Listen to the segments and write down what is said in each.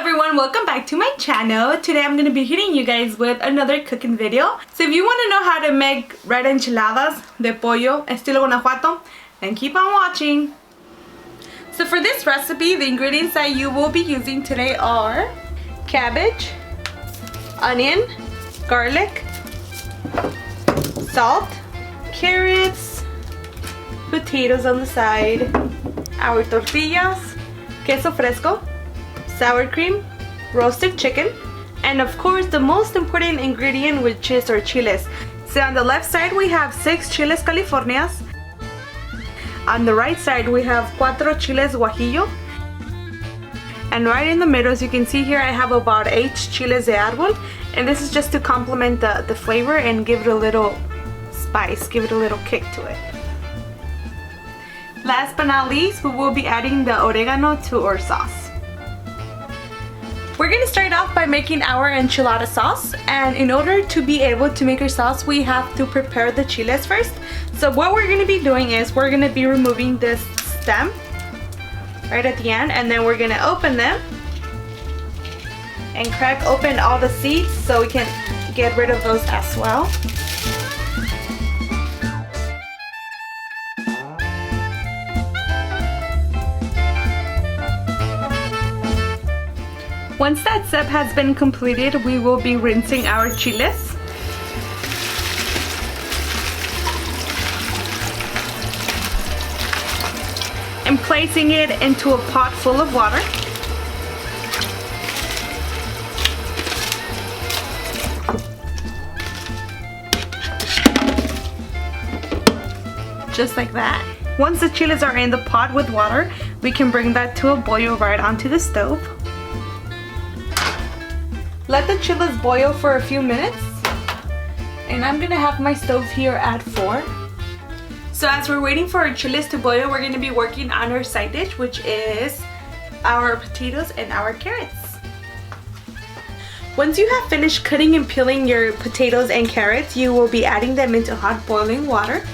everyone, welcome back to my channel. Today I'm going to be hitting you guys with another cooking video. So if you want to know how to make red enchiladas de pollo estilo Guanajuato, then keep on watching. So for this recipe, the ingredients that you will be using today are cabbage, onion, garlic, salt, carrots, potatoes on the side, our tortillas, queso fresco, sour cream, roasted chicken, and of course the most important ingredient, which is our chiles. So on the left side we have 6 chiles californias. On the right side we have 4 chiles guajillo. And right in the middle, as you can see here, I have about 8 chiles de arbol. And this is just to complement the flavor and give it a little spice, give it a little kick to it. Last but not least, we will be adding the oregano to our sauce. We're going to start off by making our enchilada sauce, and in order to be able to make our sauce, we have to prepare the chiles first. So what we're going to be doing is we're going to be removing this stem right at the end, and then we're going to open them and crack open all the seeds so we can get rid of those as well. Once that step has been completed, we will be rinsing our chiles. And placing it into a pot full of water. Just like that. Once the chiles are in the pot with water, we can bring that to a boil right onto the stove. Let the chiles boil for a few minutes, and I'm gonna have my stove here at 4. So as we're waiting for our chiles to boil, we're gonna be working on our side dish, which is our potatoes and our carrots. Once you have finished cutting and peeling your potatoes and carrots, you will be adding them into hot boiling water.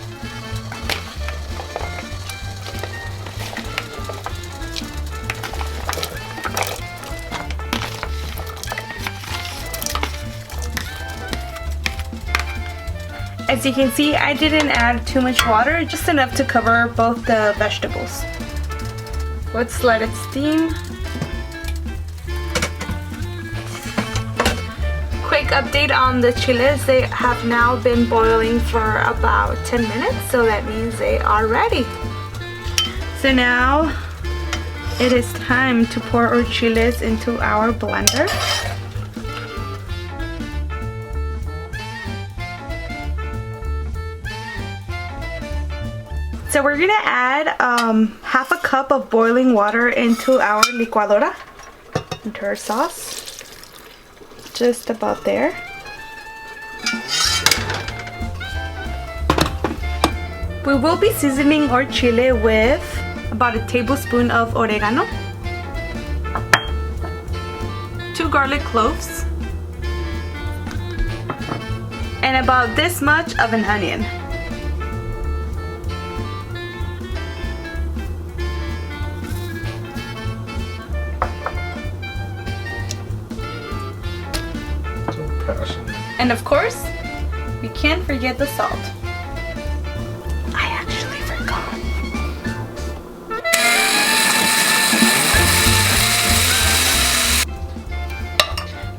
As you can see, I didn't add too much water, just enough to cover both the vegetables. Let's let it steam. Quick update on the chiles. They have now been boiling for about 10 minutes, so that means they are ready. So now it is time to pour our chiles into our blender. So we're gonna add half a cup of boiling water into our licuadora, into our sauce, just about there. We will be seasoning our chile with about a tablespoon of oregano, 2 garlic cloves, and about this much of an onion. And of course, we can't forget the salt. I actually forgot.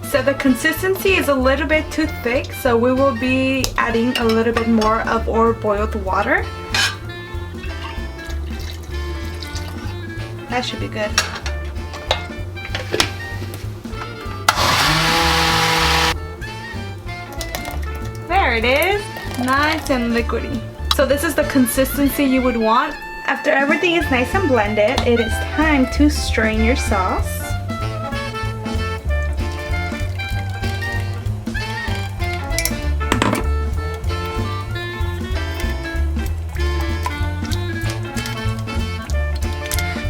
So the consistency is a little bit too thick, so we will be adding a little bit more of our boiled water. That should be good. There it is, nice and liquidy. So this is the consistency you would want. After everything is nice and blended, it is time to strain your sauce.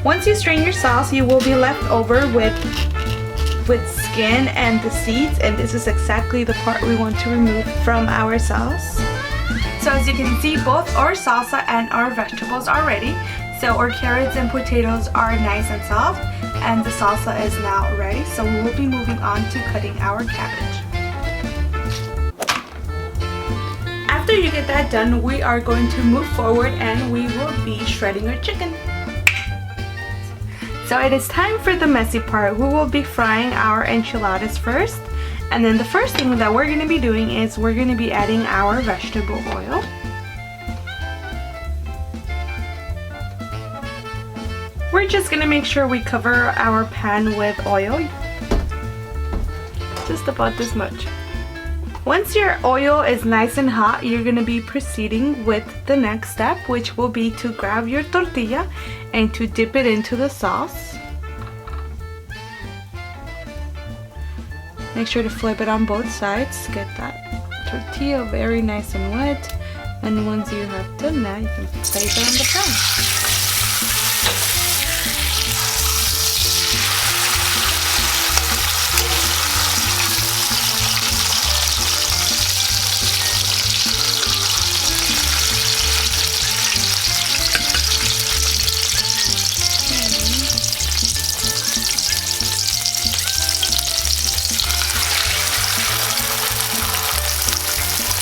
Once you strain your sauce, you will be left over with skin and the seeds, and this is exactly the part we want to remove from our sauce. So as you can see, both our salsa and our vegetables are ready. So our carrots and potatoes are nice and soft, and the salsa is now ready, so we will be moving on to cutting our cabbage. After you get that done, we are going to move forward and we will be shredding our chicken. So it is time for the messy part. We will be frying our enchiladas first, and then the first thing that we're going to be doing is we're going to be adding our vegetable oil. We're just going to make sure we cover our pan with oil, just about this much. Once your oil is nice and hot, you're going to be proceeding with the next step, which will be to grab your tortilla and to dip it into the sauce. Make sure to flip it on both sides. Get that tortilla very nice and wet. And once you have done that, you can place it on the pan.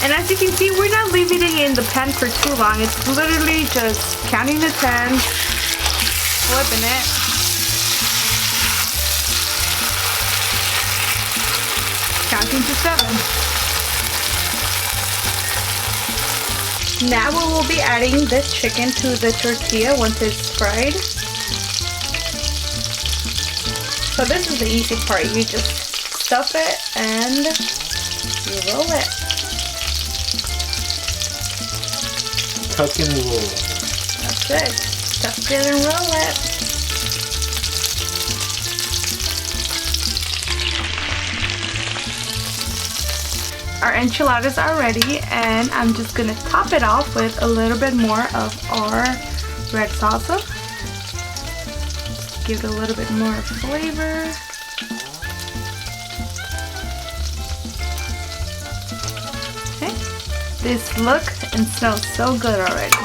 And as you can see, we're not leaving it in the pan for too long. It's literally just counting the 10, flipping it. Counting to 7. Now we will be adding the chicken to the tortilla once it's fried. So this is the easy part. You just stuff it and you roll it. Tuck and roll. That's it. Tuck it and roll it. Our enchiladas are ready, and I'm just gonna top it off with a little bit more of our red salsa. Give it a little bit more flavor. This looks and smells so good already.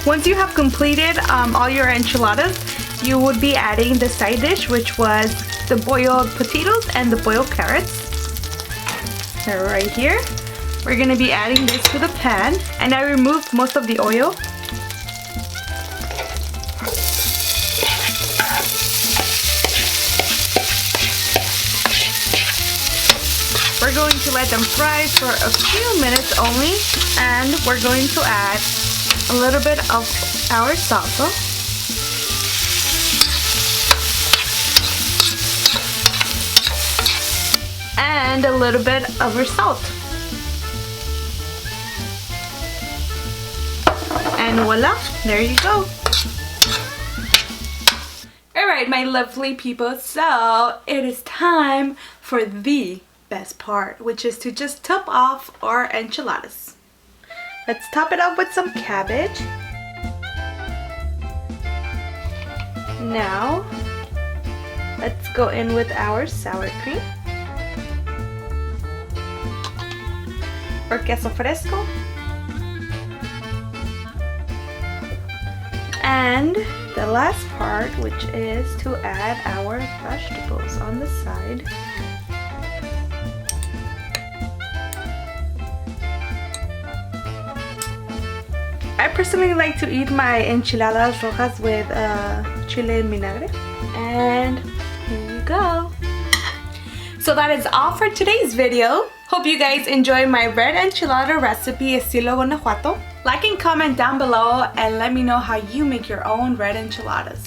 Once you have completed all your enchiladas, you would be adding the side dish, which was the boiled potatoes and the boiled carrots. They're right here. We're gonna be adding this to the pan, and I removed most of the oil. We're going to let them fry for a few minutes only, and we're going to add a little bit of our salsa. And a little bit of our salt. And voila, there you go. Alright, my lovely people, so it is time for the best part, which is to just top off our enchiladas. Let's top it off with some cabbage. Now let's go in with our sour cream or queso fresco, and the last part, which is to add our vegetables on the side. I personally like to eat my enchiladas rojas with chile en vinagre. And here you go. So that is all for today's video. Hope you guys enjoyed my red enchilada recipe, Estilo Guanajuato. Like and comment down below and let me know how you make your own red enchiladas.